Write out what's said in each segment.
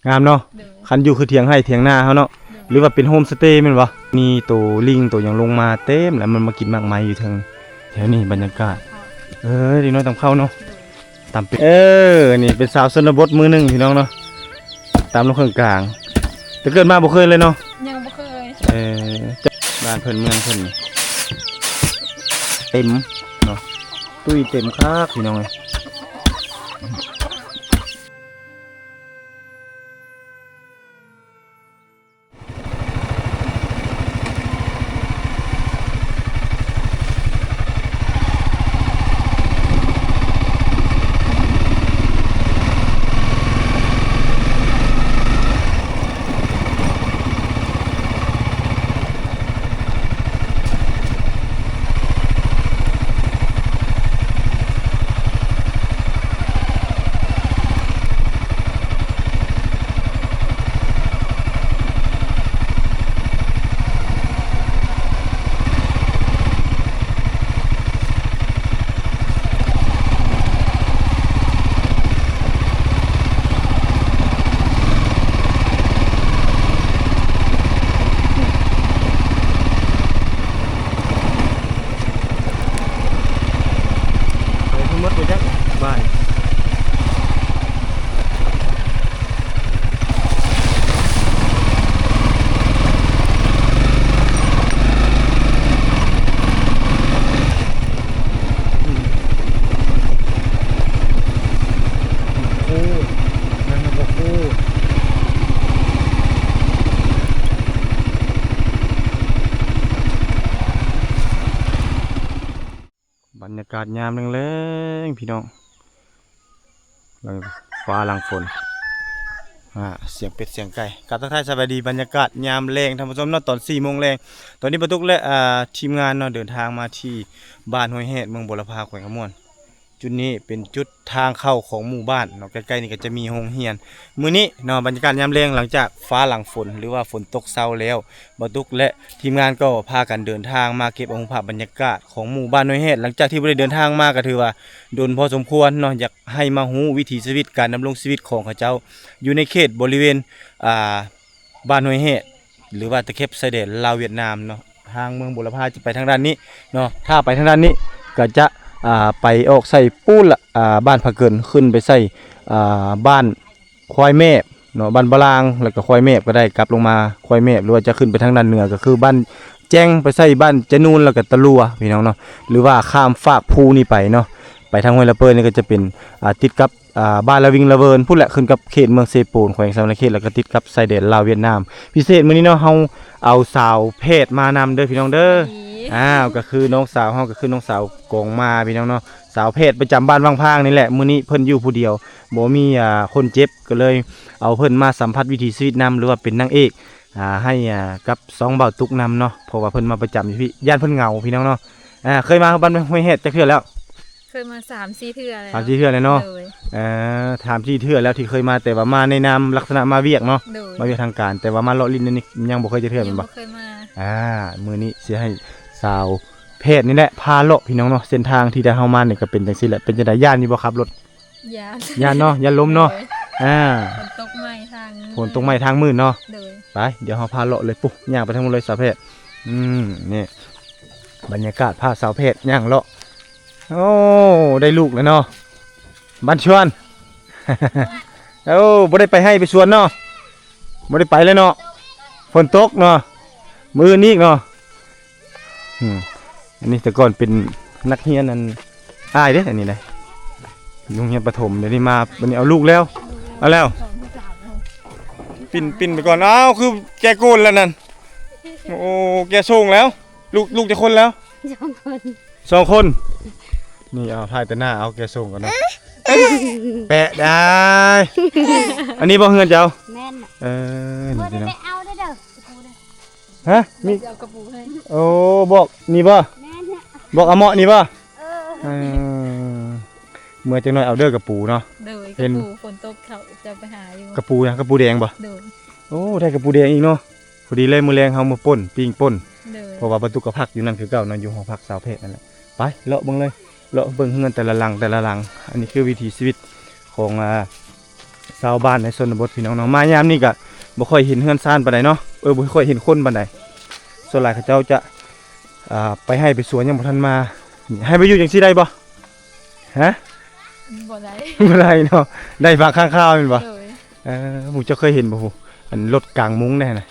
งามเนาะคันอยู่คือเถียงให้เถียงนาเฮาเนาะหรือว่าเป็นโฮมสเตย์แม่นบ่มีตัวลิงตัวหยังลงมาเต็มแล้วมันมากินมากมายอยู่เทิงแถวนี้บรรยากาศดีน้อยตามเข้าเนาะตามเป็นนี่เป็นสาวชนบทมือหนึงพี่น้องเนาะตามลงเครื่องกลางแต่เกิดมาบ่เคยเลยเนาะยังบ่เคยบ้านเพิ่นเมืองเพิ่นเต็มเนาะตุ้ยเต็มครับพี่น้องเอ้ยบ้านบรรยากาศยามแรงๆพี่น้องฟ้าหลังฝนเสียงเป็ดเสียงไก่กลับทักทายสวัสดีบรรยากาศยามแรงท่านผู้ชมเนาะตอน4 โมงแรงตอนนี้ประตุกและทีมงานเนาะเดินทางมาที่บ้านห้วยแฮดเมืองบุรพาแขวงขมวนจุดนี้เป็นจุดทางเข้าของหมู่บ้านเนาะใกล้ๆนี่ก็จะมีโรงเรียนมื้อนี้เนาะบรรยากาศยามแรงหลังจากฟ้าหลังฝนหรือว่าฝนตกเช้าแล้วประตุกและทีมงานก็พากันเดินทางมาเก็บเอาภาพบรรยากาศของหมู่บ้านห้วยแฮดหลังจากที่บ่ได้เดินทางมาก็ถือว่าโดนพอสมควรเนาะอยากให้มาฮู้วิถีชีวิตการดำรงชีวิตของเขาเจ้าอยู่ในเขตบริเวณบ้านห้วยแฮดหรือว่าตะเข็บชายแดนลาวเวียดนามเนาะทางเมืองบุรพาจะไปทางด้านนี้เนาะถ้าไปทางด้านนี้ก็จะไปออกใส่ปูนละบ้านผาเกินขึ้นไปใส่บ้านควายแมบเนาะบ้านบลางแล้วก็ควายแมบก็ได้กลับลงมาควายแมบหรือว่าจะขึ้นไปทางด้านเหนือก็คือบ้านแจ้งไปใส่บ้านเจนูนแล้วก็ตะลัวพี่น้องเนาะหรือว่าข้ามฟากภูนี่ไปเนาะไปทางห้วยละเปิดนี่ก็จะเป็นติดกับบ้านละวิงละเวินพูดแหละขึ้นกับเขตเมืองเซปูนแขวงสำนักเขตแล้วก็ติดกับชายแดนลาวเวียดนามพิเศษมื้อนี้เนาะเฮาเอาสาวเพศมานำเด้อพี่น้องเด้อก็คือน้องสาวเฮาก็คือน้องสาวกองมาพี่น้องเนาะสาวเพศประจำบ้านวังพางนี่แหละมื้อนี้เพิ่นอยู่ผู้เดียวบ่มีคนเจ็บก็เลยเอาเพิ่นมาสัมผัสวิถีชีวิตนำหรือว่าเป็นนางเอกให้กับ2 บ่าวตุกนำเนาะเพราะว่าเพิ่นมาประจำอยู่พี่ย่านเพิ่นเหงาพี่น้องเนาะเคยมาบ้านห้วยเฮ็ดจักเทื่อแล้วเคยมา3-4 เทื่อแล้ว3-4 เทื่อเลยเนาะถามที่เทื่อแล้วที่เคยมาแต่ว่ามาในนามลักษณะมาเวียกเนาะมาเวียกทางการแต่ว่ามาเลาะลิ้นนี่ยังบ่เคยจะเทื่อแม่นบ่เคยมามื้อนี้สิให้สาวเพศนี่แหละพาเลาะพี่น้องเนาะเส้นทางที่ได้เฮามานี่ก็เป็นจังซี่แหละเป็นจังได๋ย่านนี่บ่ครับรถย่านเนาะย่านล้มเนาะฝนตกใหม่ทางมืดเนาะไปเดี๋ยวเฮาพาเลาะเลยปุ๊ย่างไปทางนู้นเลยสาวเพศนี่บรรยากาศพาสาวเพศย่างเลาะโอ้ได้ลูกแล้วเนาะบ้านชวนบ่ได้ไปให้ไปชวนเนาะบ่ได้ไปเลยเนาะฝนตกเนาะมื้อนี้เนาะอันนี้แต่ก่อนเป็นนักเรียนนั่นอ้ายเด้อันนี้ได้โรงเรียนประถมเดี๋ยวนี้มาวันนี้เอาลูกแล้วเอาแล้วปิ่นไปก่อนคือแกโกนแล้วนั่นโอ้แกส่งแล้วลูกจะคนแล้ว2 คนนี่เอาถ่ายแต่หน้าเอาแกส่งกันนะแปะได้อันนี้บ่เฮือนเจ้าแม่นนี่นะเอาได้เด้อฮะมีเอากระปูให้โอ้บอกนี่บ่แม่นบอกเอาเหมาะนี่บ่เมื่อจังน้อยเอาเด้อกระปูเนาะเห็นฝนตกเขาจะไปหาอยู่กระปูนะกระปูแดงบ่โอ้ได้กระปูแดงอีกเนาะพอดีเลยมื้อแรงเฮามาป่นปิ้งป่นเพราะว่าบรรทุกกระพักอยู่นั่นคือเก่าเนาะอยู่ห้องพักสาวเพศนั่นแหละไปเลาะเบิ่งเลยเลาะเบิ่งเฮือนแต่ละหลังอันนี้คือวิถีชีวิตของ ชาวบ้านในชนบทพี่น้องเนาะมายามนี่ก็บ่ค่อยเห็นเฮือนซ่านปานใดเนาะบ่ค่อยเห็นคนปานใดส่วนหลายเขาเจ้าจะไปให้ไปสวนยังบ่ทันมาให้ไปอยู่จังซี่ได้บ่ฮะ บ่ได้ บ่ได้เนาะได้ฝากข้างข้าวแม่นบ่ โดย หมู่เจ้าเคยเห็นบ่ฮู้อันรถกลางมุ้งแน่น่ะ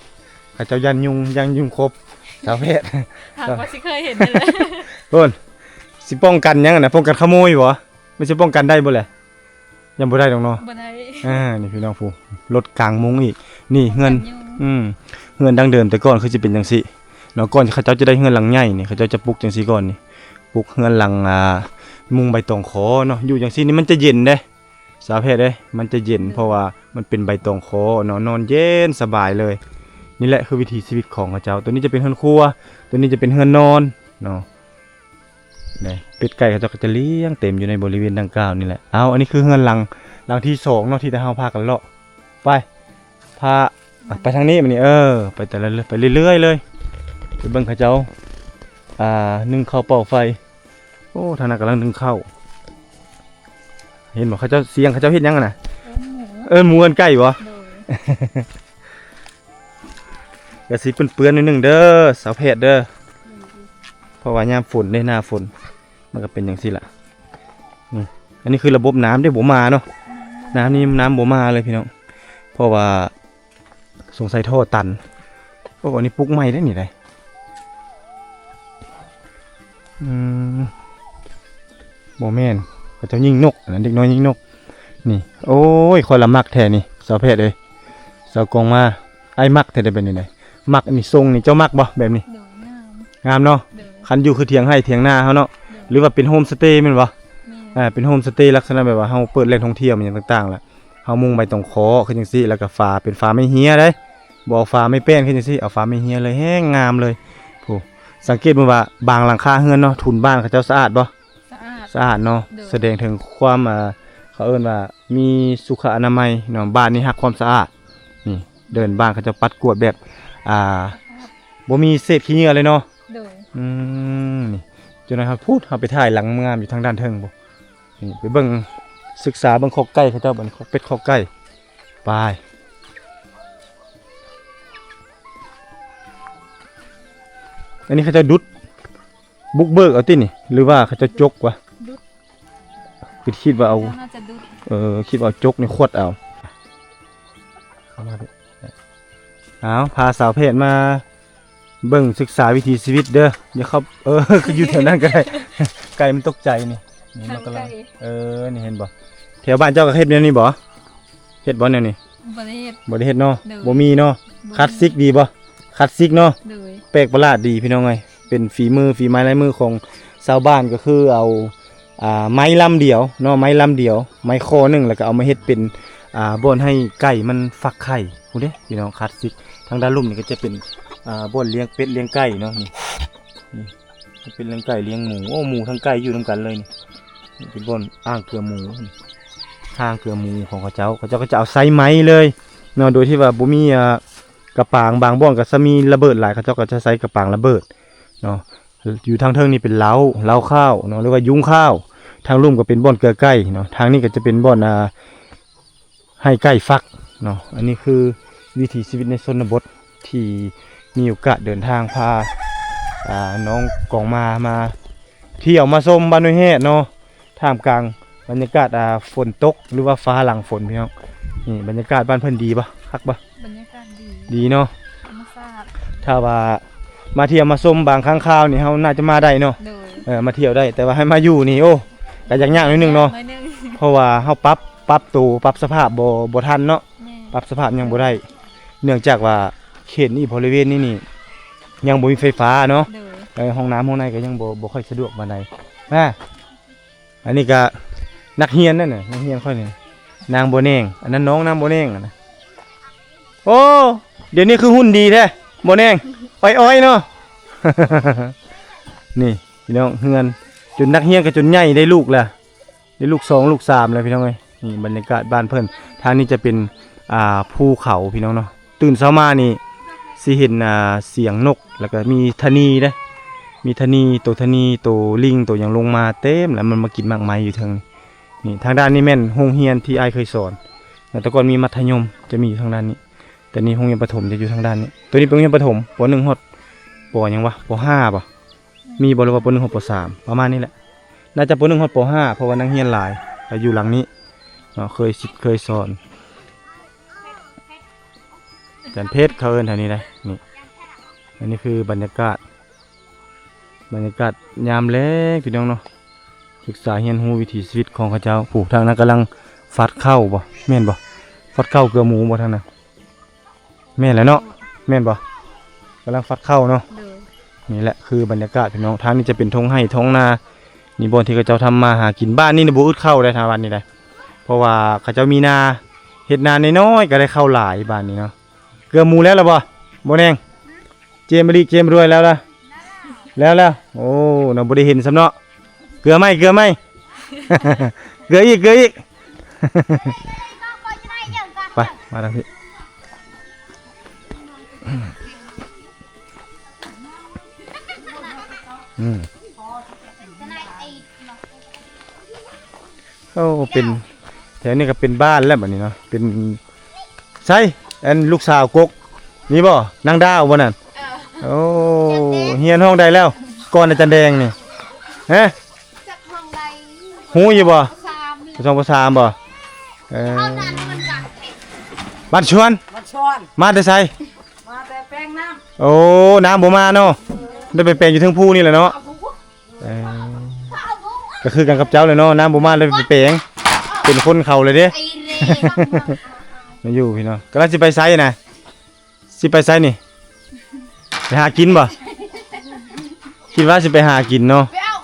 เขาเจ้ายันยุงครบสาวเพศ หากว่าสิเคยเห็นนั่นแหละ โอนสิป้องกันหยังอะน่ะป้องกันขโมยบ่ไม่ใช่ป้องกันได้บ่แหละยังบ่ได้ดอกเนาะ บ่ได้ นี่พี่น้องผู้รถกลางมุ้งอีกนี่เฮือน ยุ่ง เฮือนดังเดิมแต่ก่อนคือสิเป็นจังซี่เนาะก่อนเขาเจ้าจะได้เฮือนหลังใหญ่นี่เขาเจ้าจะปลูกจังซี่ก่อนนี่ปลูกเฮือนหลังมุงใบตองขอเนาะอยู่จังซี่นี่มันจะเย็นเด้สาวเพศเด้มันจะเย็นเพราะว่ามันเป็นใบตองขอเนาะนอนเย็นสบายเลยนี่แหละคือวิถีชีวิตของเขาเจ้าตัวนี้จะเป็นเฮือนครัวตัวนี้จะเป็นเฮือนนอนเนาะนี่เป็ดไก่เขาเจ้าก็จะเลี้ยงเต็มอยู่ในบริเวณดังกล่าวนี่แหละเอาอันนี้คือเฮือนหลังที่2เนาะที่เฮาพากันเลาะไปพาไปทางนี้มันนี่ไปแต่ละไปเรื่อยๆเลยไปเบิ่งเขาเจ้านึ่งข้าวเป่าไฟโอ้ทางนั้นกำลังนึ่งข้าวเห็นบ่เขาเจ้าเสียงเขาเจ้าเฮ็ดหยังอะน่ะ หมู หมูเอิ้นไก่บ่ โดย อย่าสิเปื้อนๆนิดนึงเด้อสาวเพชรเด้อเพราะว่ายามฝนได้หน้าฝนมันก็เป็นจังซี่ล่ะนี่อันนี้คือระบบน้ำได้บ่มาเนาะน้ำนี่น้ำบ่มาเลยพี่น้องเพราะว่าสงสัยท่อตันโอ้อันนี้ปลุกใหม่ได้นี่ได้บ่แม่นเขาเจ้ายิงนกอันนั้นเด็กน้อยยิงนกนี่โอ้ยคนละมักแท้นี่สาวเพชรเอ้ยสาวกองมาไอ้มักแท้ได้เป็นนี่ได้มักอันนี้ทรงนี่เจ้ามักบ่แบบนี้ โดยงาม งามเนาะ โดย คันอยู่คือเถียงให้เถียงหน้าเฮาเนาะหรือว่าเป็นโฮมสเตย์แม่นบ่ แม่ เป็นโฮมสเตย์ลักษณะแบบว่าเฮาเปิดแหล่งท่องเที่ยวมันหยังต่างๆล่ะเฮามุ่งไปตรงคอคือจังซี่แล้วก็ฟ้าเป็นฟ้าไม่เหียเด้บ่เอาฟ้าไม่แป้นคือจังซี่เอาฟ้าไม่เหียเลยแฮงงามเลยโหสังเกตเบิ่งว่าบางหลังคาเฮือนเนาะทุนบ้านเขาเจ้าสะอาดบ่ สะอาด สะอาดเนาะ เด้อ แสดงถึงความเขาเอิ้นว่ามีสุขอนามัยเนาะบ้านนี้รักความสะอาดนี่เดินบ้านเขาจะปัดกวาดแบบบ่มีเศษขี้เหงื่อเลยเนาะ โดย นี่จนนะครับพูดเอาไปถ่ายหลังงามอยู่ทางด้านเทิงบ่นี่ไปเบิ่งศึกษาเบิ่งคอกไก่เขาเจ้าเบิ่งคอกเป็ดคอกไก่ไปอันนี้เขาจะดุดบุกเบิกเอาตินี่หรือว่าเขาจะจกวะ ดุด คือคิดว่าเอา น่าจะดุด คิดว่าเอาจกนี่ขวดเอาเข้ามาดิเอาพาสาวเพศมาเบิ่งศึกษาวิถีชีวิตเด้ออย่าเข้าคืออยู่แถวนั้นก็ได้ ไก่มันตกใจนี่นี่ ทา มัน ง กำลั ไก่ งนี่เห็นบ่แถวบ้านเจ้าก็เฮ็ดแนวนี้บ่เฮ็ดบ่แนวนี้ บ่ได้เฮ็ด บ่ได้เฮ็ดเนาะ เด้อ บ่มีเนาะ บ่ คลาสสิกดีบ่คลาสสิกเนาะ โดย แปลกประหลาดดีพี่น้องเอ้ยเป็นฝีไม้ลายมือของชาวบ้านก็คือเอาไม้ลำเดียวเนาะไม้ลำเดียวไม้คอหนึงแล้วก็เอามาเฮ็ดเป็นบ่อนให้ไก่มันฟักไข่พู้นเด้พี่น้องคลาสสิกทางด้านลุ่มนี่ก็จะเป็นบ่อนเลี้ยงเป็ดเลี้ยงไก่เนาะนี่จะเป็นเลี้ยงไก่เลี้ยงหมูโอ้หมูทั้งไก่อยู่นำกันเลยนี่เป็นบ่อนอ่างเกลือหมูทางเกลือหมูของเขาเจ้าก็จะเอาไซไม้เลยเนาะโดยที่ว่าบ่มีกระปางบางบ่อนก็จะมีระเบิดหลายเขาเจ้าก็จะใช้กระปางระเบิดเนาะอยู่ทางเทิงนี่เป็นเล้าข้าวเนาะหรือว่ายุ้งข้าวทางลุ่มก็เป็นบ่อนเกลือไก่เนาะทางนี้ก็จะเป็นบ่อนให้ไก่ฟักเนาะอันนี้คือวิถีชีวิตในชนบทที่มีโอกาสเดินทางพาน้องกองมาเที่ยวมาชมบ้านห้วยแห่เนาะท่ามกลางบรรยากาศฝนตกหรือว่าฟ้าหลังฝนพี่น้องนี่บรรยากาศบ้านเพิ่นดีปะคักปะ บรรยากาศดี ดีเนาะ ธรรมชาติ ถ้าว่ามาเที่ยวมาชมบางครั้งคราวนี่เฮาน่าจะมาได้เนาะ โดย มาเที่ยวได้แต่ว่าให้มาอยู่นี่โอ้ก็ยากนิดนึงเนาะ อยหนึง เพราะว่าเฮาปรับตัวปรับสภาพบ่ทันเนาะ แม่ ปรับสภาพยังบ่ได้เนื่องจากว่าเขตนี้บริเวณนี้นี่ยังบ่มีไฟฟ้าเนาะ โดย ห้องน้ำห้องในก็ยังบ่ค่อยสะดวกปานใดอันนี้ก็นักเรียนนั่นน่ะนักเรียนค่อยนี่นางบัวแนงอันนั้นน้องนางบัวแนงอะนะโอ้เดี๋ยวนี้คือหุ่นดีแท้บัวแนงอ้อยๆเนาะ นี่พี่น้องเฮือนจนนักเรียนก็จนใหญ่ได้ลูกแล้วได้ลูก2ลูก3แล้วพี่น้องเอ้ยนี่บรรยากาศบ้านเพิ่นทางนี้จะเป็นภูเขาพี่น้องเนาะตื่นเช้ามานี่สิเห็นเสียงนกแล้วก็มีทะนีเด้มีทะนีตัวลิงตัวหยังลงมาเต็มแล้วมันมากินมากมายอยู่เทิงนี่ทางด้านนี้แม่นโรงเรียนที่อ้ายเคยสอน แต่ก่อนมีมัธยมจะมีอยู่ทางด้านนี้แต่นี่โรงเรียนประถมจะอยู่ทางด้านนี้ตัวนี้เป็นโรงเรียนประถมป .1 ฮอดปหยังวะป .5 ป่ะมีบ่หรือว่าป .1 ฮอดป .3 ประมาณนี้แหละน่าจะป .1 ฮอดป .5 เพราะว่านักเรียนหลายแต่อยู่หลังนี้เนาะเคยสอนอาจารย์เพชรเขาเอิ้นแถวนี้ได้นี่อันนี้คือบรรยากาศยามแลงพี่น้องเนาะศึกษาเรียนรู้วิถีชีวิตของเขาเจ้าผู้ทางนั้นกำลังฟัดข้าวบ่แม่นบ่ฟัดข้าวเกลือหมูบ่ทางนั้นแม่นแหละเนาะแม่นบ่กำลังฟัดข้าวเนาะ โดย นี่แหละคือบรรยากาศพี่น้องทางนี้จะเป็นท้องไร่ท้องนานี่บ่ที่เขาเจ้าทำมาหากินบ้านนี่น่ะบ่อึดข้าวได้ทางบ้านนี่ได้เพราะว่าเขาเจ้ามีนาเฮ็ดนาน้อยๆก็ได้ข้าวหลายบ้านนี้เนาะเกลือหมูแล้วล่ะบ่แนงเจมรีเจมรวยแล้วล่ะแล้วโอ้เราบ่ได้เห็นซ้ำเนาะเกลือไหม เกลืออีก ไปมาทางนี้โอ้เป็นแถวนี้ก็เป็นบ้านแล้วแบบนี้เนาะเป็นใช่อันลูกสาวกกนี่บ่นางดาวบ่นั่นโอ้เฮียนห้องใดแล้วก่อนอาจารย์แดงนี่ฮะ จักห้องใด หูอยู่บ่ สามนี่ ประชองประสามบ่เออ เท่านั้นมันจักเผ็ด บ้านชวน มาช้อน มาแต่ไส มาแต่แป้งน้ โอ้น้ำบ่มาเนาะได้ไปแปลงอยู่เทั้งภูนี่แหละเนาะเออก็คือกันกับเจ้าเลยเนาะน้ำบ่มาเลยไปแปลงเป็นคนเขาเลยเด้ ไอเร่ มาอยู่พี่น้องกำลังสิไปไสน่ะสิไปไสนี่ไปหากินบ่คิดว่าสิไปหากินเนาะ ไปเอา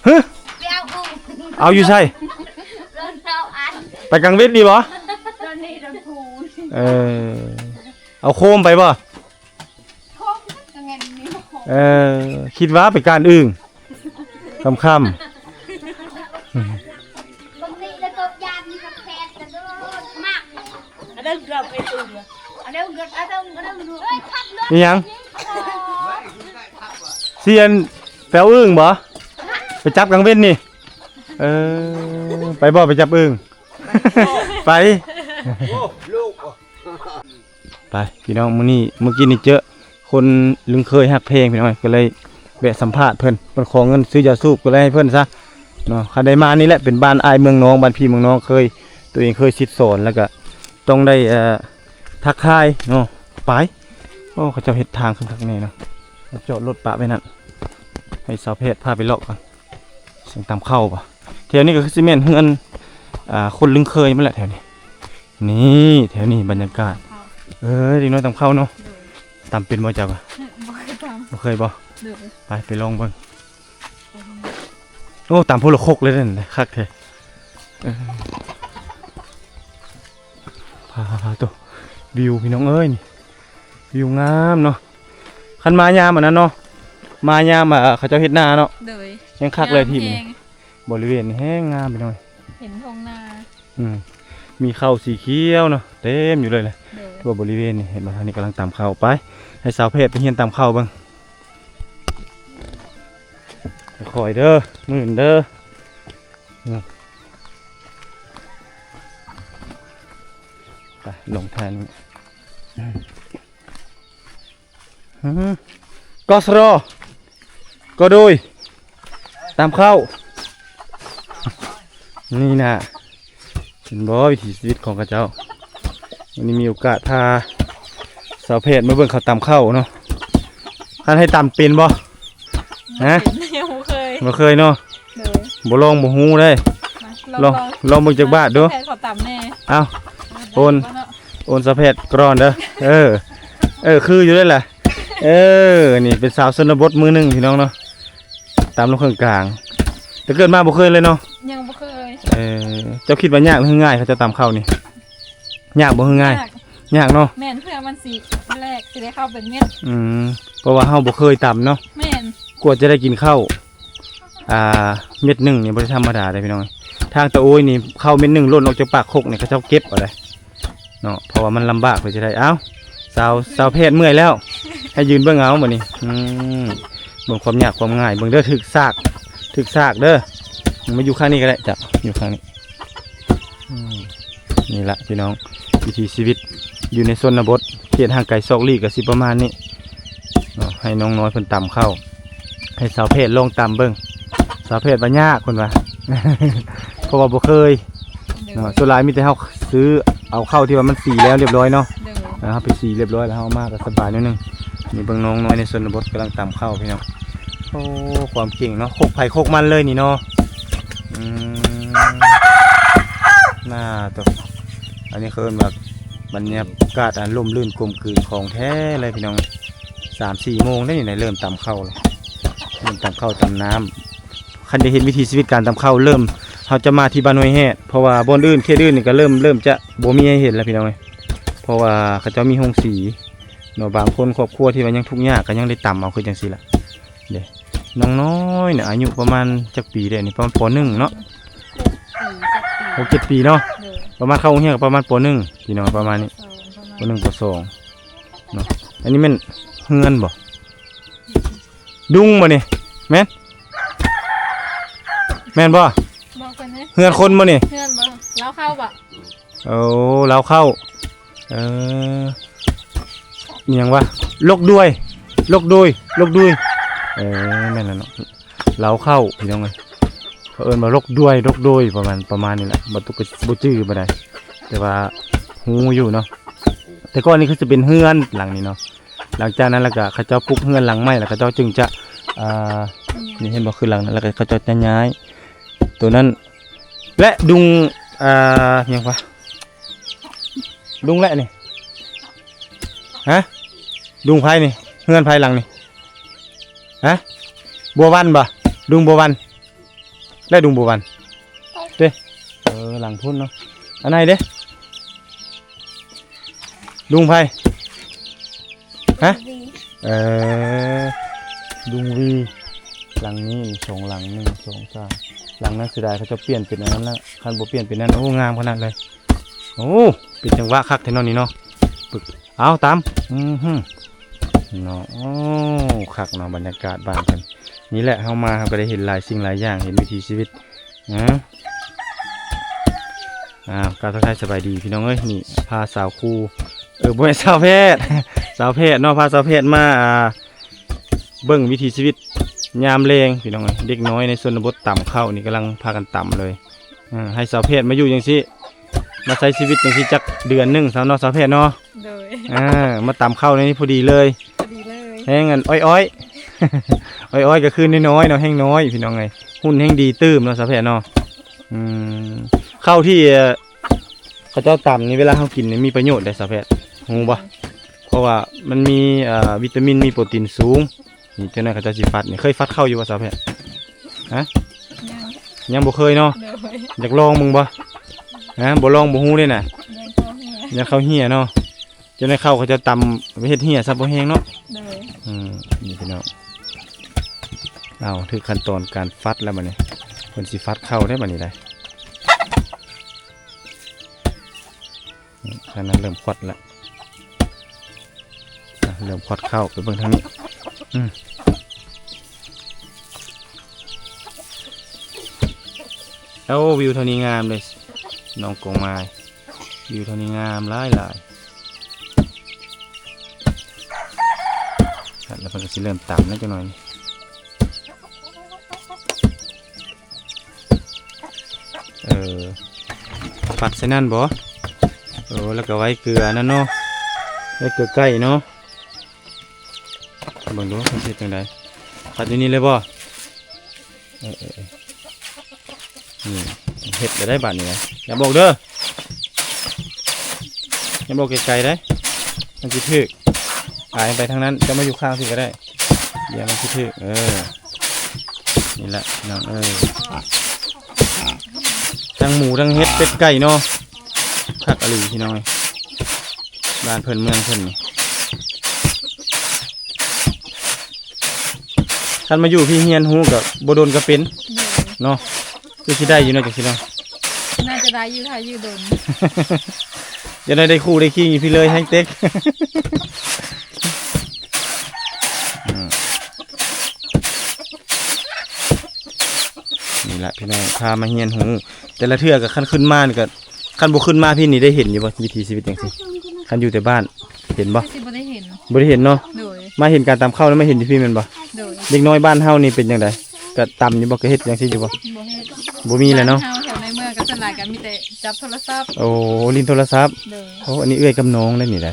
อึ้ง ฮึ ไปเอาอึ้ง เอาอยู่ไส เดินเอาอัน ไปกลางเวทดีบ่ เดินนี่เดินพูน เออเอาโคมไปบ่ คงจะเงินนี่คง เออคิดว่าไปการอึ่งค่ำ บางทีแล้วก็ยานมีกระแพงจะเดินมาก ำอันนั้นเกือบไปตื่นเลย อันเดิมเกิดอันเดิมดูเอ้ยพัดเลย ๆนี่หยังเซียนแปลวอึ่งบ่ไปจับกลางเว้นนี่เออไปบ่ไปจับอึ่ง ไปไปพี่น้องมื้อนี้เมื่อกี้นี่เจอคนลึงเคยฮักเพลงพี่น้องก็เลยแวะสัมภาษณ์เพิ่นขอเงินซื้อยาสูบก็เลยให้เพิ่นซะเนาะคันได้มานี่แหละเป็นบ้านอายเมืองน้องบ้านพี่เมืองน้องเคยตัวเองเคยสิทธิ์สอนแล้วก็ต้องได้ทักทายเนาะไปโอ้เขาเจ้าเฮ็ดทางขึ้นทางนี้เนาะจอดรถปะไว้นั่นให้สาวเพชรพาไปเลาะก่อนเสียงตามเข้าป่ะแถวนี้ก็คือสิแม่นเฮือนคนลึงเคยมาแหละแถวนี้นี่แถวนี้บรรยากาศเด็กน้อยตามเข้าเนาะตามเป็นบ่จักอ่ะ บ่เคยท บ่เคยบ่ ำโดย ไปลองเบิ่งโอ้ตามพลโคกเลยนั่นน่ะคักแท้พาตัววิวพี่น้องเอ้ยนี่วิวงามเนาะคันมายามอันนั้นเนาะมายามเขาเจ้าเฮ็ดนาเนาะ โดย ยังคักเลยทีม แพ นี้ ง บริเวณนี้แห้งงามไปหน่อย เห็นทงนา มีข้าวสีเขียวเนาะเต็มอยู่เลยแหละ โดย ทั่วบริเวณนี่เห็นบ่ทางนี้กำลังตามข้าวไปให้สาวเพชรไปเฮียนตามข้าวเบ้างคอยเด้อมื้อนี้เด้อไปลงแทนกสรก็โดยตามเข้านี่นะเห็นบ่วิถีชีวิตของกระเจ้าวันนี้มีโอกาสพาสาวเพชรมาเบิ่งเขาตามเข้าเนาะท่านให้ตามเป็นบ่ฮะ ยังบ่เคย บ่เคยเนาะ โดย บ่ลองบ่ฮู้ได้ มา ลองเบิ่งจากบ้านดู แพทย์เขาต่ำแน่ เอ้า โอน ได้บ่เาะ โอนสาวเพชรกรอนเด้อคืออยู่ได้แหละนี่เป็นสาวชนบทมือหนึ่งพี่น้องเนาะตามลงเครื่องกลางแต่เกิดมาบ่เคยเลยเนาะ ยังบ่เคย เจ้าคิดว่ายากหรือง่ายเขาจะตามเข้านี่ยากบ่คือง่าย ยาก ยากเนาะ แม่นเพื่อมันสิแรกสิได้เข้าเป็นเม็ด เพราะว่าเฮาบ่เคยตำเนาะ แม่น กว่าจะได้กินข้าวเม็ดหนึ่งนี่บ่ได้ธรรมดาเลยพี่น้องทางตะโอยนี่ข้าวเม็ดหนึ่งหล่นออกจากปากคกนี่เขาเจ้าเก็บเอาเลยเนาะเพราะว่ามันลำบากเพื่อจะได้เอ้าสาวเพศเมื่อยแล้ว ให้ยืนเบิ่งเอาบัดนี้เบิ่งความยากความง่ายเบิ่งเด้อถึกซากเด้อมาอยู่ข้างนี้ก็ได้จ้ะอยู่ข้างนี้ นี่ละพี่น้องวิถีชีวิตอยู่ในชนบทเขตห่างไกลซอกลี่ก็สิประมาณนี้เนาะให้น้องน้อยเพิ่นตำเข้าให้สาวเพศลงตำเบิ่งสาวเพศว่ายากคนว่า เพราะว่าบ่เคย เดิ เนาะส่วนหลายมีแต่เฮาซื้อเอาเข้าที่ว่ามันสีแล้วเรียบร้อยเนาะ เดิน นะครับไปสีเรียบร้อยแล้วเฮาเอามาก็สบายนิดนึงนี่เบิ่งน้องน้อยในชนบทกำลังตำเข้าพี่น้องโอ้ความเก่งเนาะโคกไผ่โคกมันเลยนี่เนาะน่าตัวอันนี้คือแบบบรรยากาศอันร่มรื่นกลมกลืนของแท้เลยพี่น้อง3-4 โมงได้นี่ไหนเริ่มตำเข้าเลยเริ่มตำเข้าตำน้ำคันได้เห็นวิธีชีวิตการตำเข้าเริ่มเขาจะมาที่บ้านห้วยแฮดเพราะว่าบอนอื่นเขตอื่นนี่ก็เริ่มจะบ่มีให้เห็นแล้วพี่น้องเพราะว่าเขาจะมีโรงสีเนาะบางคนครอบครัวที่มันยังทุกข์ยากก็ยังได้ตำเอาคือจังซี่ล่ะเด้น้องน้อยเนี่ยอายุประมาณจักปีเด้นี่ประมาณป .1 เนาะ 6-7 ปีเนาะ เดิน ประมาณเข้าโรงเรียนก็ประมาณป .1 พี่น้องประมาณนี้ สองประมาณ ป .1 ป .2 เนาะอันนี้แม่นเฮือนบ่ดุงบ่นี่แม่นบ่ บอกกันนะ เฮือนคนบ่นี่ เพื่อนบอกแล้วเข้าปะ โอ้เราเข้าเอออิหยังวะลกด้วยเออแม่นแล้วเนาะเราเข้าพี่น้องเอ้ยเขาเอิ้นว่าลกด้วยประมาณนี้แหละบ่ตุกบ่จื้อบ่ได้แต่ว่าฮู้อยู่เนาะแต่ก่อนนี้คือจะเป็นเฮือนหลังนี้เนาะหลังจากนั้นแล้วก็เขาเจ้าปลูกเฮือนหลังใหม่แล้วเขาเจ้าจึงจะนี่เห็นบ่คือหลังนั้นแล้วก็เขาเจ้าจะย้ายตัวนั้นและดุงอิหยังวะดุงแหละนี่ฮะดุงไผ่นี่เฮือนไผ่หลังนี่ฮะบัววันบ่ดุงบัววันได้ดุงบัววันเด้หลังพุ่นเนาะอันไหนเด้ดุงไผ่ฮะดุงวีหลังนี้2 หลัง1 2 3หลังนั้นเสียดายเขาจะเปลี่ยนเป็นอันนั้นละคันบ่เปลี่ยนเป็นนั้นโอ้งามขนาดเลยโอ้เป็นจังหวะคักแท้เนาะนี่เนาะปึกเอาตามเนาะโอ้คักเนาะบรรยากาศบ้านเพิ่นนี่แหละเฮามาเฮาก็ได้เห็นหลายสิ่งหลายอย่างเห็นวิถีชีวิตนะการทักทายสบายดีพี่น้องเอ้ยนี่พาสาวครูบ่แม่นสาวเพศ สาวเพศเนาะพาสาวเพศมาเบิ่งวิถีชีวิตยามแลงพี่น้องเอ้ยเด็กน้อยในชนบทต่ำเข้านี่กำลังพากันต่ำเลยให้สาวเพศมาอยู่จังซี่มาใช้ชีวิตจังซี่จักเดือนหนึงสาวเนาะสาวเพศเนาะ เดิน มาต่ำเข้าในนี้พอดีเลย พอดีเลย แห้งอันอ้อย อ้อยก็คือน้อยๆเนาะแห้งน้อยพี่น้องไงหุ่นแห้งดีตื้มเนาะสาวเพศเนาะข้าวที่เขาเจ้าต่ำนี่เวลาเขากินนี่มีประโยชน์ได้สาวเพศงูบ่เพราะว่ามันมีวิตามินมีโปรตีนสูงนี่เจ้าหน้าเขาเจ้าสิฟัดนี่เคยฟัดเข้าอยู่ว่าสาวเพศฮะ ยัง ยังบ่เคยเนาะ เดิน อยากลองมึงบ่บ่ลองบ่ฮู้เด้น่ะ เดินเข้าเฮีย อยากเข้าเหี่ยเนาะเจ้าหน้าเขาจะตำไปเฮ็ดเหี่ยซะบ่แห้งเนาะ เดิน นี่พี่น้องเอาถึงขั้นตอนการฟัดแล้วบัดนี้เพิ่นสิฟัดเข้าได้บัดนี้ได้ขณะนั้นเริ่มควัดแล้วเริ่มควัดเข้าไปเบิ่งทางนี้แล้ววิวเท่านี้งามเลยน้องกงไม้วิวเท่านี้งามหลายแล้วเพิ่นก็สิเริ่มต่ำแล้วจังหน่อยปัดใส่นั่นบ่แล้วก็ไว้เกลือนั่นเนาะไว้เกลือไก่เนาะเบิ่งดูมันสิเป็นจังไดปัดอยู่นี่เลยบ่นี่เฮ็ดได้บัดนี้นะอย่าบอกเด้ออย่าบอกไกลๆได้มันสิถึกอายไปทางนั้นจะมาอยู่ข้างสิก็ได้อย่ามันสิถึกนี่แหละน้องทั้งหมูทั้งเฮ็ดเป็ดไก่เนาะคักอลีพี่น้อยบ้านเพิ่นเมืองเพิ่นนี่ท่านมาอยู่พี่เฮียนฮู้กับบ่โดนก็เป็นเนาะคือสิได้อยู่เนาะจังซี่เนาะ น่าจะได้อยู่ไทยอยู่โดน จะได้คู่ได้ขี้พี่เลยให้เต็ก นี่แหละพี่น้องพามาเฮียนหูแต่ละเทื่อกับขั้นขึ้นมานี่ก็ คันบ่ขึ้นมาพี่นี่ได้เห็นอยู่บ่วิถีชีวิตจังซี่คันอยู่แต่บ้านเห็นบ่ สิบ่ได้เห็น บ่ได้เห็นเนาะ โดย มาเห็นการตำข้าวแล้วมาเห็นอยู่พี่แม่นบ่ โดย เด็กน้อยบ้านเฮานี่เป็นจังไดก็ตำอยู่บ่ก็เฮ็ดจังซี่อยู่บ่ บ่เฮ็ด บ่มีเลยเนาะ บ้เฮาแถวในเมืองก็ส่วนหลายก็มีแต่จับโทรศัพท์ โอ้ลิ้นโทรศัพท์ โดย โอ้อันนี้เอื้อยกับน้องได้นี่ได้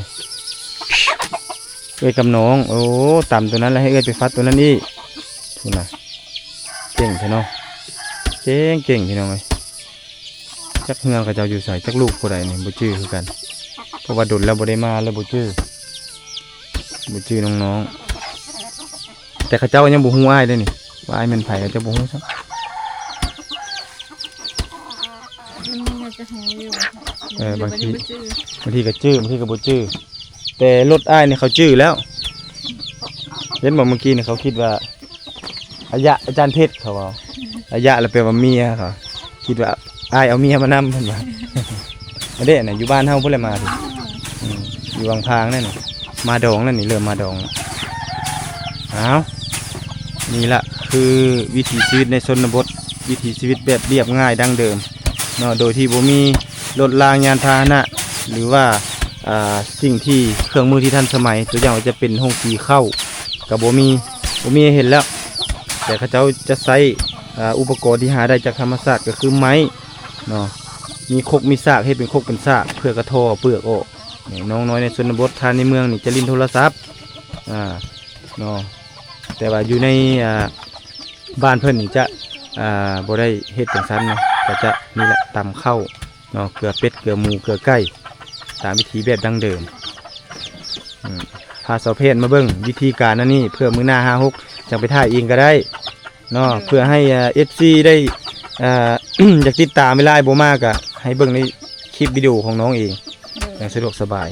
เอื้อยกับน้องโอ้ตำตัวนั้นแล้วให้เอื้อยไปฟัดตัวนั้นอีกพุ่นน่ะเก่งแท้เนาะเก่งพี่น้องเอ้ยจักเฮือนเขาเจ้าอยู่ไสจักลูกผู้ใดนี่บ่ชื่อคือกันเพราะว่าดนแล้วบ่ได้มาแล้วบ่ชื่อน้องๆแต่เขาเจ้ายังบ่ฮู้อ้ายเด้นี่ว่าอ้ายแม่นไผเขาเจ้าบ่ฮู้ซัก มันมีน่าจะหูอยู่ บางที บ่จื้อบ างทีก็จื้อบางทีก็บ่จื้อแต่รถอ้ายนี่เขาจื้อแล้วเห็นบอกเมื่อกี้นี่เขาคิดว่าอายะอาจารย์เพชรเขาว่าอายะแล้วแปลว่าเมียเขาคิดว่าอ้ายเอาเมียมานำเพิ่นว่า อันเด้น่ะอยู่บ้านเฮาพุ่นแหละมาดิอยู่วังพางนั่นน่ะมาดองนั่นนี่เริ่มมาดองแล้วอ้าวนี่ล่ะคือวิถีชีวิตในชนบทวิถีชีวิตแบบเรียบง่ายดั้งเดิมเนาะโดยที่บ่มีรถรางยานพาหนะหรือว่าสิ่งที่เครื่องมือที่ทันสมัยตัวอย่างว่าจะเป็นห้องสีเข้ากับบ่มีให้เห็นแล้ว แต่เขาเจ้าจะใช้อุปกรณ์ที่หาได้จากธรรมชาติก็คือไม้เนาะมีคกมีสากให้เป็นคกเป็นสากเพื่อกระทอเปลือกออกนี่น้องน้อยในชนบททานในเมืองนี่จะลิ้นโทรศัพท์เนาะแต่ว่าอยู่ในบ้านเพิ่นนี่จะบ่ได้เฮ็ดจังซั่นเนาะก็จะนี่แหละตำข้าวเนาะเกลือเป็ดเกลือหมูเกลือไก่ตามวิธีแบบดั้งเดิมพาสาวเพศมาเบิ่งวิธีการนั่นนี่เพื่อมื้อหน้า56จังไปถ่ายเองก็ได้เนาะเพื่อให้FC ได้อยากติดตามเวลาบ่มากอ่ะให้เบิ่งในคลิปวิดีโอของน้องเองอย่างสะดวกสบาย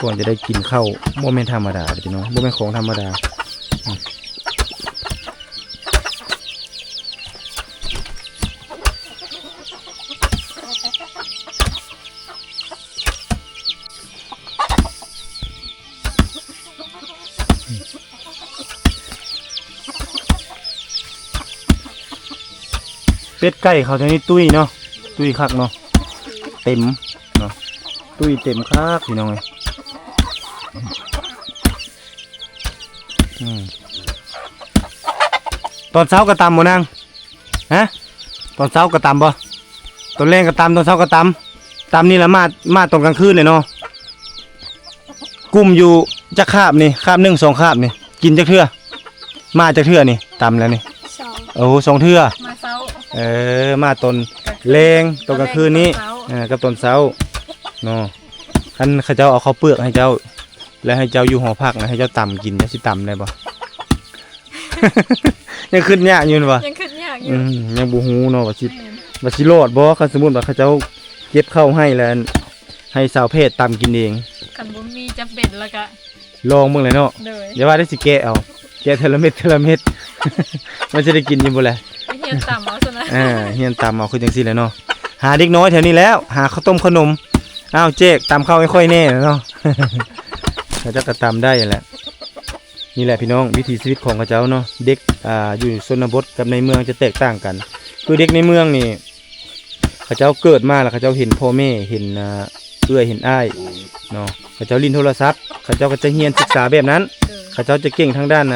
ก่อนจะได้กินข้าวบ่แม่นธรรมดาเด้อพี่น้องบ่แม่นของธรรมดาเป็ดไก่เขาตอนนี้ตุ้ยเนาะตุ้ยคักเนาะเต็มเนาะตุ้ยเต็มคักพี่น้องเอ้ยตอนเช้ากระตำบ่นางฮะตอนเช้ากระตำบ่ตอนแรงกระตำตอนเช้ากระตำนี่ละมาตอนกลางคืนเลยเนาะกลุ่มอยู่จะคาบนี่คาบ1 2คาบนี่กินจักเทื่อมาจักเทื่อนี่ตำแล้วนี่ 2 โอ้2เทื่อ มาเช้า มาตอนแรงตอนกลางคืนนี้กับตอนเช้าเนาะคันเขาเจ้าเอาข้าวเปลือกให้เจ้าแล้วให้เจ้าอยู่หอพักนะให้เจ้าตำกินจะสิตำได้บ่ ยังขึ้นยากอยู่บ่ ยังขึ้นยากอยู่ ยังบ่ฮู้เนาะว่าสิ แม่น ว่าสิรอดบ่คันสมมุติว่าเขาเจ้าเก็บเข้าให้แล้วให้สาวเพศตำกินเอง คันบ่มีจะเป็ดแล้วก็ ลองเบิ่งเลยเนาะ โดย อย่าว่าได้สิแกะเอาแกะเทอละเม็ด มันจะได้กินอยู่บ่แหละ ไปเฮียนต่ำเอาซะนะ เฮียนตำเอาคือจังซี่แหละเนาะหาเด็กน้อยแถวนี้แล้วหาข้าวต้มขนมอ้าวเจ๊กตำข้าวไม่ค่อยแน่เนาะ เขาจะกระตำได้แหละนี่แหละพี่น้องวิถีชีวิตของเขาเจ้าเนาะเด็กอยู่ชนบทกับในเมืองจะแตกต่างกันคือเด็กในเมืองนี่เขาเจ้าเกิดมาแล้วเขาเจ้าเห็นพ่อแม่เห็นเอื้อยเห็นอ้ายเนาะเขาเจ้าลิ้นโทรศัพท์เขาเจ้าก็จะเรียนศึกษาแบบนั้น โดย เขาเจ้าจะเก่งทางด้าน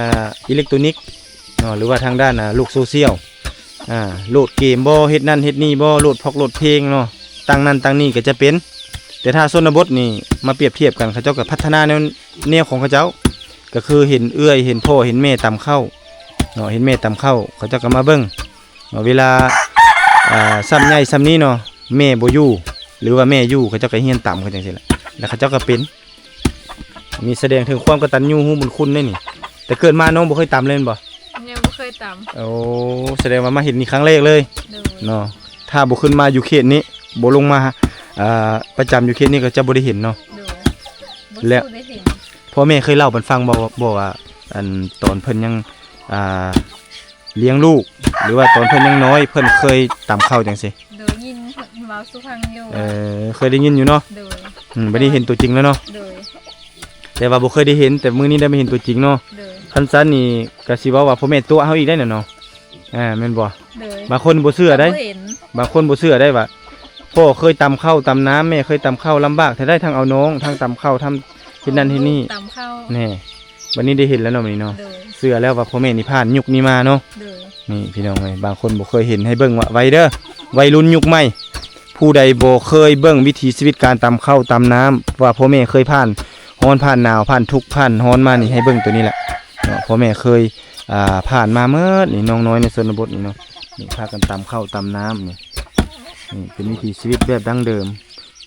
อิเล็กทรอนิกส์เนาะหรือว่าทางด้านโลกโซเชียลโหลดเกมบ่เฮ็ดนั่นเฮ็ดนี่บ่โหลดพอกโหลดเพลงเนาะตั้งนั่นตั้งนี่ก็จะเป็นแต่ถ้าชนบทนี่มาเปรียบเทียบกันเขาเจ้าก็พัฒนาแนวของเขาเจ้าก็คือเห็นเอื้อยเห็นพ่อเห็นแม่ตำเข้าเนาะเห็นแม่ตำเข้าเขาเจ้าก็มาเบิ่งเนาะเวลาซ้ำใหญ่ซ้ำนี้เนาะแม่บ่อยู่หรือว่าแม่อยู่เขาเจ้าก็เฮียนตำเขาจังซี่แหละแล้วเขาเจ้าก็เป็นมีแสดงถึงความกตัญญูรู้บุญคุณได้นี่แต่เกิดมาน้องบ่เคยตำเล่นบ่ ยังบ่เคยต่ำ โอ้แสดงว่ามาเห็นนี่ครั้งแรกเลย โดย เนาะถ้าบ่ขึ้นมาอยู่เขตนี้บ่ลงมาประจำอยู่เขตนี้ก็จะบ่ได้เห็นเนาะ โดยบ่ และ สู้ได้เห็น พ่อแม่เคยเล่าบันฟังบ่ว่าอันตอนเพิ่นยังเลี้ยงลูกหรือว่าตอนเพิ่นยังน้อยเพิ่นเคยตำข้าวจังซี่ โดยยินเว้าสุพังอยู่ เคยได้ยินอยู่เนาะ โดย บัดนี้เห็นตัวจริงแล้วเนาะ โดย แต่ว่าบ่เคยได้เห็นแต่มื้อนี้ได้มาเห็นตัวจริงเนาะ โดย คันซันนี่ก็สิเว้าว่าพ่อแม่ตัวเฮาอีกได้เนาะ แม่นบ่ เลย บางคนบ่เชื่อได้ บ่เห็น บางคนบ่เชื่อได้ว่าพ่อเคยตำข้าวตำน้ำแม่เคยตำข้าวลำบากแต่ได้ทั้งเอาน้องทั้งตำข้าวทำที่นั่นที่นี่ ตำข้าว แน่วันนี้ได้เห็นแล้วเนาะมื้อนี้เนาะ เลย เชื่อแล้วว่าพ่อแม่นี่ผ่านยุคนี้มาเนาะ เลย นี่พี่น้องเอ้ยบางคนบ่เคยเห็นให้เบิ่งว่าไว้เด้อวัยรุ่นยุคใหม่ผู้ใดบ่เคยเบิ่งวิถีชีวิตการตำข้าวตำน้ำว่าพ่อแม่เคยผ่านร้อนผ่านหนาวผ่านทุกข์ผ่านร้อนมานี่ให้เบิ่งตัวนี้แหละเนาะพ่อแม่เคยผ่านมาเมื่อนี่น้องน้อยในชนบทนี่เนาะนี่พากันตำข้าวตำน้ำนี่เป็นวิถีชีวิตแบบดั้งเดิม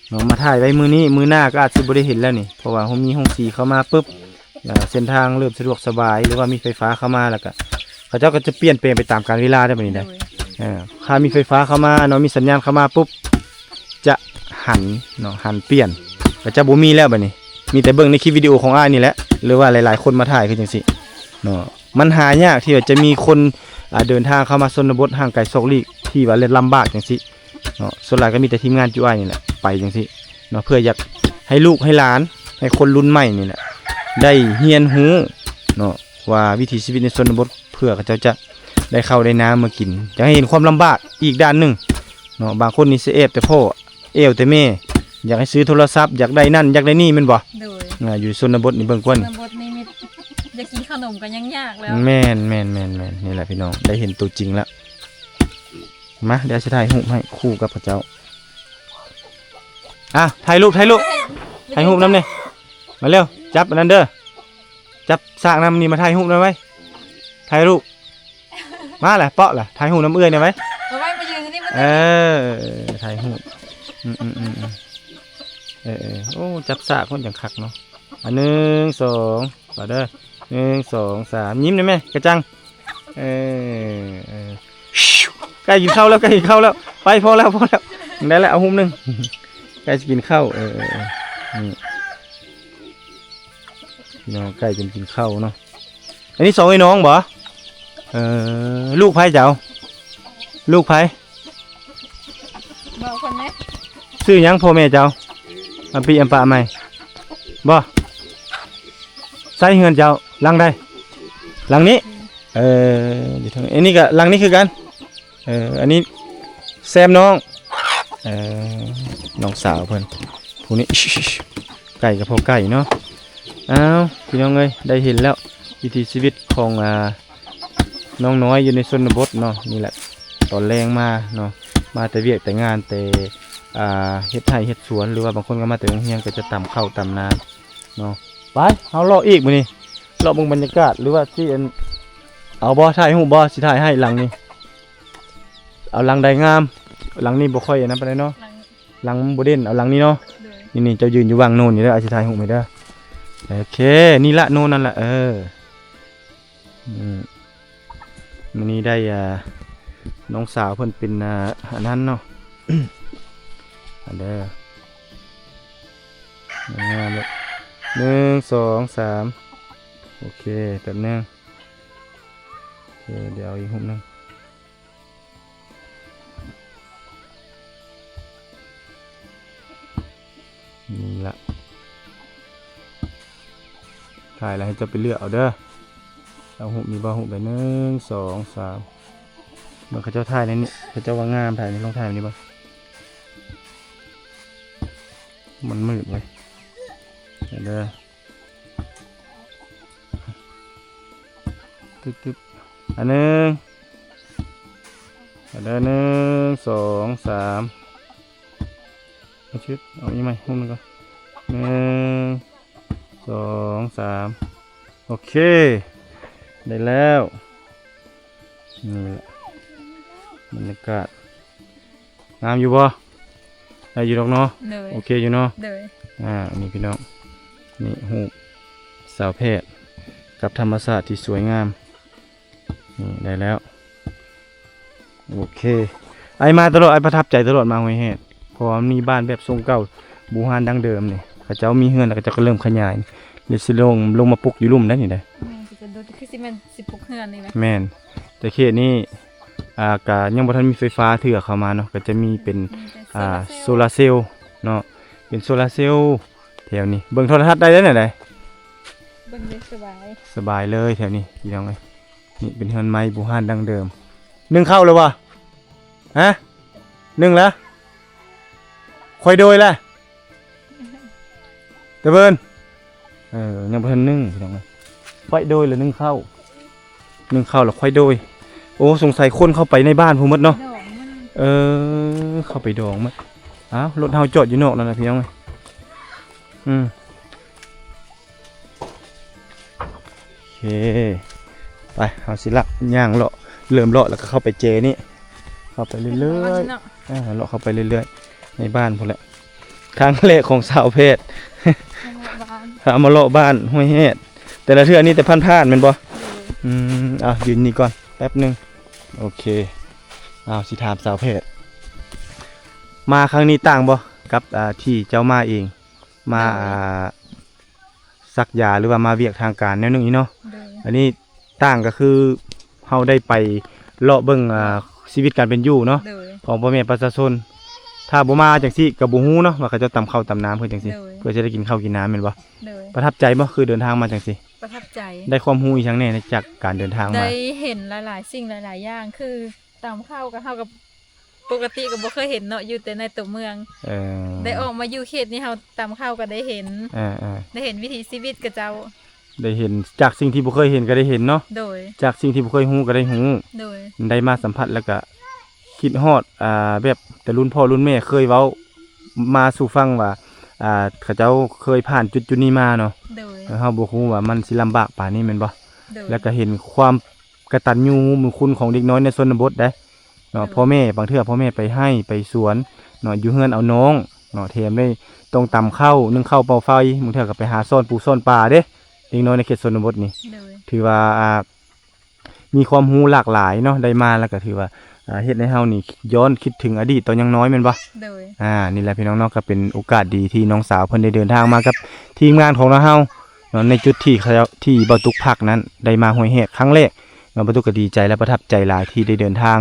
เนาะมาถ่ายไว้มื้อนี้มื้อหน้าก็อาจสิบ่ได้เห็นแล้วนี่เพราะว่ามีห้องสีเข้ามาปุ๊บเส้นทางเริ่มสะดวกสบายหรือว่ามีไฟฟ้าเข้ามาแล้วก็เขาเจ้าก็จะเปลี่ยนแปลงไปตามกาลเวลาได้บัดนี้ได้ ถ้ามีไฟฟ้าเข้ามาเนาะมีสัญญาณเข้ามาปุ๊บจะหันเนาะหันเปลี่ยนก็จะบ่มีแล้วบัดนี้มีแต่เบิ่งในคลิปวิดีโอของอ้ายนี่แหละหรือว่าหลายๆคนมาถ่ายคือจังซี่เนาะมันหายากที่ว่าจะมีคนเดินทางเข้ามาชนบทห่างไกลซอกลีกที่ว่าลำบากจังซี่เนาะส่วนหลายก็มีแต่ทีมงานจุอ้ายนี่แหละไปจังซี่เนาะเพื่ออยากให้ลูกให้หลานให้คนรุ่นใหม่นี่แหละได้เรียนรู้เนาะว่าวิถีชีวิตในชนบทเพื่อเขาเจ้าจะได้เข้าได้น้ำมากินจะให้เห็นความลำบากอีกด้านหนึ่งเนาะบางคนนี่เสียเอฟแต่พ่อเอวแต่แม่อยากให้ซื้อโทรศัพท์อยากได้นั่นอยากได้นี่แมันบ่ เลย อยู่ชนบทนี่เบิ่งกว่านี่ ตำบลนี้มีจะกินขนมกันยังยากแล้ว แม่นนี่แหละพี่น้องได้เห็นตัวจริงแล้วมาเดี๋ยวจะถ่ายรูปให้คู่กับพระเจ้าถ่ายรูปถ่ายรูปน้ำเนี่ยมาเร็วจับอันนั้นเด้อจับสากน้ำนี่มาถ่ายรูปหน่อยไว้ถ่ายรูปมาแหละเปาะแหละถ่ายหูน้ำเอื้อยเนี่ยไหม เอาไว้มายืนที่นี่มัน ถ่ายหูโอ้จับสากคนอย่างคักเนาะ1 2ต่อเด้อ1 2 3ยิ้มได้ไหมกระจังใกล้กินข้าวแล้วใกล้กินข้าวแล้วไปพอแล้วได้แล้วเอาหุ้มหนึ่งใกล้จะกินข้าวนี่น้องใกล้จะกินข้าวเนาะอันนี้2ไอ้น้องบ่ลูกไผ่เจ้าลูกไผ่ บอกคนไหม ซื้อหยังพ่อแม่เจ้าอัมปีอัมปะใหม่บ่ใส่เฮือนเจ้าหลังได้หลังนี้อยู่ทางอันนี้ก็หลังนี้คือกันอันนี้แซมน้องน้องสาวเพิ่นผู้นี้ไก่กับพ่อไก่เนาะพี่น้องเอ้ยได้เห็นแล้ววิถีชีวิตของน้องน้อยอยู่ในชนบทเนาะนี่แหละตอนแรงมาเนาะมาแต่เวียกแต่งานแต่เฮ็ดไร่เฮ็ดสวนหรือว่าบางคนก็มาแต่โรงเรียนก็จะตำข้าวตำน้ำเนาะไปเอาเลาะอีกมื้อนี้เลาะเบิ่งบรรยากาศหรือว่าที่เอาบ่ถ่ายรูปบ่สิถ่ายให้หลังนี้เอาหลังใดงามหลังนี้บ่ค่อยนะปานใดเนาะ หลัง หลังบ่เด่นเอาหลังนี้เนาะ เลย นี่เจ้ายืนอยู่วางโน่นนี่เด้ออาสิถ่ายรูปให้เด้อโอเคนี่ละโน่นนั่นล่ะมื้อนี้ได้น้องสาวเพิ่นเป็นอันนั้นเนาะ อันเด้องามเลย1 2 3โอเคแป๊บนึงโอเคเดี๋ยวอีกหุบนึงนี่ละถ่ายแล้วให้เจะไปเลือกเอาเด้อเอาหุบมีบ่หุบไป1 2 3มันเขาเจ้าถ่ายในนี้เขาเจ้าว่างามถ่ายในลองถ่ายในนี้บ้างมันมืดเลยเด้อตึ๊บอันหนึ่งเด้อ1 2 3เอาชิดเอาอีกไหมหุ้มนึงก่อน1 2 3โอเคได้แล้วนี่แหละบรรยากาศงามอยู่บ่ได้อยู่ดอกเนาะ เลย โอเคอยู่เนาะ เลย นี่พี่น้องนี่หูสาวแพทย์กับธรรมศาสตร์ที่สวยงามนี่ได้แล้วโอเคไอมาตลอดไอประทับใจตลอดมาห้วยแฮดเพราะว่ามีบ้านแบบทรงเก่าบูฮานดั้งเดิมนี่เขาเจ้ามีเฮือนแล้วก็เจ้าก็เริ่มขยายเลยสิลงมาปลูกอยู่ลุ่มได้นี่ได้ จะดูคือสิมัน16เฮือนนี่นะ แม่นแต่เขตนี้ก็ยังบ่ทันมีไฟฟ้าเถื่อเข้ามาเนาะก็จะมีเป็นโซลาร์เซลล์เนาะเป็นโซลาร์เซลล์แถวนี้เบิ่งโทรทัศน์ได้แล้วไหน เบิ่งได้สบาย สบายเลยแถวนี้พี่น้องเอ้ยนี่เป็นเฮือนไม้บูฮานดั้งเดิม นึ่งข้าวเลยวะฮะนึ่งแล้วค่อยโดยแหละตะเบินยังบ่ทันนึ่งพี่น้องค่อยโดยหรือนึ่งข้าวแล้วค่อยโดยโอ้สงสัยคนเข้าไปในบ้านพูมดเนาะ ดอกมัน เข้าไปดองมัดอ้าวรถเฮาจอดอยู่นอกนั่นนะพี่น้องโอเคไปเอาสิละย่างเลาะเริ่มเลาะแล้วก็เข้าไปเจนี่เข้าไปเรื่อย เนาะ ๆเลาะเข้าไปเรื่อยๆในบ้านพอแหละครั้งแรกของสาวเพศ เอามาเลาะบ้านห้วยเฮ็ดแต่ละเทื่อนี่แต่ผ่านๆแม่นบ่ยืนนี่ก่อนแป๊บหนึงโอเคสิถามสาวเพศมาครั้งนี้ต่างบ่กับที่เจ้ามาเองมาสักยาหรือว่ามาเวียกทางการแนวหนึงนี่เนาะ โดย อันนี้ต่างก็คือเฮาได้ไปเลาะเบิ่งชีวิตการเป็นอยู่เนาะ โดย ของพ่อแม่ประชาชนถ้าบ่มาจังซี่ก็บ่ฮู้เนาะว่าเขาจะตำข้าวตำน้ำเพิ่นจังซี่ โดย เพื่อจะได้กินข้าวกินน้ำแม่นบ่ โดย ประทับใจบ่คือเดินทางมาจังซี่ ประทับใจ ได้ความรู้อีหยังแหน่จากการเดินทางมา ได้เห็นหลายๆสิ่งหลายๆอย่างคือตามเข้ากับเข้ากับปกติก็บ่เคยเห็นเนาะอยู่แต่ในตัวเมือง ได้ออกมาอยู่เขตนี้เฮาตามเข้าก็ได้เห็น ได้เห็นวิถีชีวิตกับเจ้า ได้เห็นจากสิ่งที่บ่เคยเห็นก็ได้เห็นเนาะ โดย จากสิ่งที่บ่เคยฮู้ก็ได้ฮู้ โดย ได้มาสัมผัสแล้วก็คิดฮอดแบบแต่รุ่นพ่อรุ่นแม่เคยเว้ามาสู่ฟังว่าเขาเจ้าเคยผ่านจุดนี้มาเนาะ โดย แล้วเฮาบ่ฮู้ว่ามันสิลำบากป่านนี้แม่นบ่ โดย แล้วก็เห็นความกตัญญูรู้คุณของเด็กน้อยในชนบทได้เนาะพ่อแม่บางเทื่อพ่อแม่ไปให้ไปสวนเนาะอยู่เฮือนเอาน้องเนาะแถมได้ต้องตำข้าวนึ่งข้าวเป่าไฟบางเทื่อก็ไปหาซ่อนปูซ่อนปลาเด้เด็กน้อยในเขตชนบทนี่ โดย ถือว่ามีความรู้หลากหลายเนาะได้มาแล้วก็ถือว่าเฮ็ดให้เฮานี่ย้อนคิดถึงอดีตตอนยังน้อยแม่นบ่ โดย นี่แหละพี่น้องเนาะก็เป็นโอกาสดีที่น้องสาวเพิ่นได้เดินทางมากับทีมงานของเราเฮาเนาะในจุดที่ที่บ่ตุกพักนั้นได้มาห้วยแหกครั้งแรกเนาะบ่ตุกก็ดีใจและประทับใจหลายที่ได้เดินทาง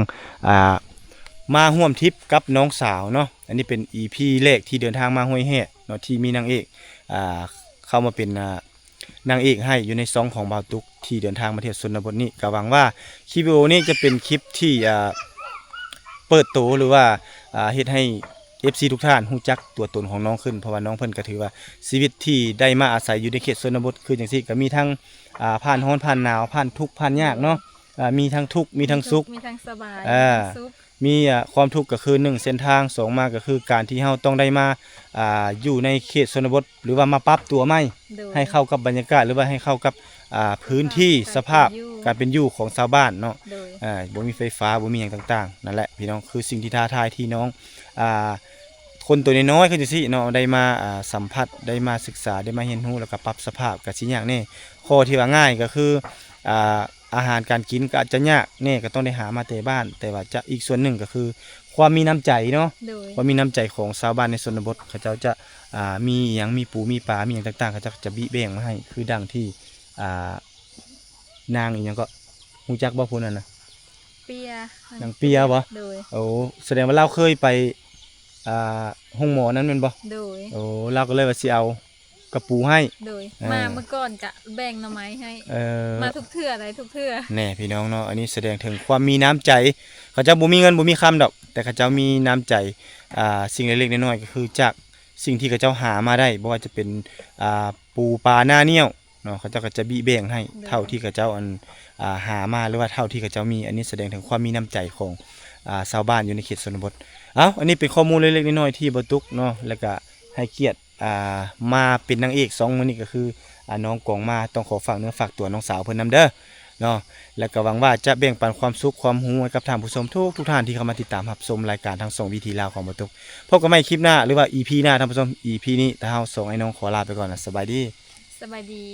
มาร่วมทริปกับน้องสาวเนาะอันนี้เป็น EP แรกที่เดินทางมาห้วยแหกเนาะที่มีนางเอกเข้ามาเป็นนางเอกให้อยู่ในซองของบ่าวตุกที่เดินทางมาเที่ยวชนบทนี้ก็หวังว่าคลิปวิดีโอนี้จะเป็นคลิปที่เปิดโตหรือว่าเฮ็ดให้ FC ทุกท่านรู้จักตัวตนของน้องขึ้นเพราะว่าน้องเพิ่นก็ถือว่าชีวิตที่ได้มาอาศัยอยู่ในเขตชนบทคือจังซี่ก็มีทั้งผ่านร้อนผ่านหนาวผ่านทุกข์ผ่านยากเนาะมีทั้งทุกข์มีทั้งสุข มีทั้งสบาย อ่า มีทั้งสุข มีความทุกข์ก็คือ1เส้นทาง2มาก็คือการที่เฮาต้องได้มาอยู่ในเขตชนบทหรือว่ามาปรับตัวใหม่ โดย ให้เข้ากับบรรยากาศหรือว่าให้เข้ากับพื้นที่สภาพการเป็นอยู่ของชาวบ้านเนาะ โดย บ่มีไฟฟ้าบ่มีหยังต่างๆนั่นแหละพี่น้องคือสิ่งที่ท้าทายที่น้องคนตัวน้อยๆคือจังซี่เนาะได้มาสัมผัสได้มาศึกษาได้มาเรียนรู้แล้วก็ปรับสภาพก็สิยากแน่ข้อที่ว่าง่ายก็คืออาหารการกินก็อาจจะยากแน่ก็ต้องได้หามาแต่บ้าน แต่ว่าจะอีกส่วนหนึ่งก็คือความมีน้ำใจเนาะ โดย ความมีน้ำใจของชาวบ้านในชนบทเขาเจ้าจะมีหยังมีปูมีปลามีหยังต่างๆเขาจะบิแบ่งมาให้คือดังที่นางอีหยังก็ฮู้จักบ่พุ่นนั่นน่ะ เปีย นางเปียบ่ โดย โอ้แสดงว่าเราเคยไปห้องหมอนั้นแม่นบ่ โดย โอ้เราก็เลยว่าสิเอากระปูให้ โดย อ่าม มาเมื่อก่อนกะแบ่งหน่อไม้ให้ มาทุกเทื่ออะไรทุกเทื่อ แน่พี่น้องเนาะอันนี้แสดงถึงความมีน้ำใจเขาเจ้าบ่มีเงินบ่มีคำดอก แต่เขาเจ้ามีน้ำใจสิ่งเล็กๆน้อยๆก็คือจากสิ่งที่เขาเจ้าหามาได้บ่ว่าจะเป็นปูปลาหน้าเนี้ยวเนาะเขาเจ้าก็จะบิแบ่งให้เท่าที่เขาเจ้าหามาหรือว่าเท่าที่เขาเจ้ามีอันนี้แสดงถึงความมีน้ำใจของชาวบ้านอยู่ในเขตชนบทอันนี้เป็นข้อมูลเล็กๆน้อยๆที่บ่ตุกเนาะแล้วก็ให้เกียรติมาเป็นนางเอก2มื้อนี้ก็คือน้องกองมาต้องขอฝากเนื้อฝากตัวน้องสาวเพิ่นนำเด้อเนาะแล้วก็หวังว่าจะแบ่งปันความสุขความรู้ให้กับท่านผู้ชมทุกท่านที่เข้ามาติดตามรับชมรายการทาง2วิธีลาวของบ่ตุกพบกันใหม่คลิปหน้าหรือว่า EP หน้าท่านผู้ชม EP นี้ถ้าเฮาส่งให้น้องขอลาไปก่อนนะสบายดี สบายดี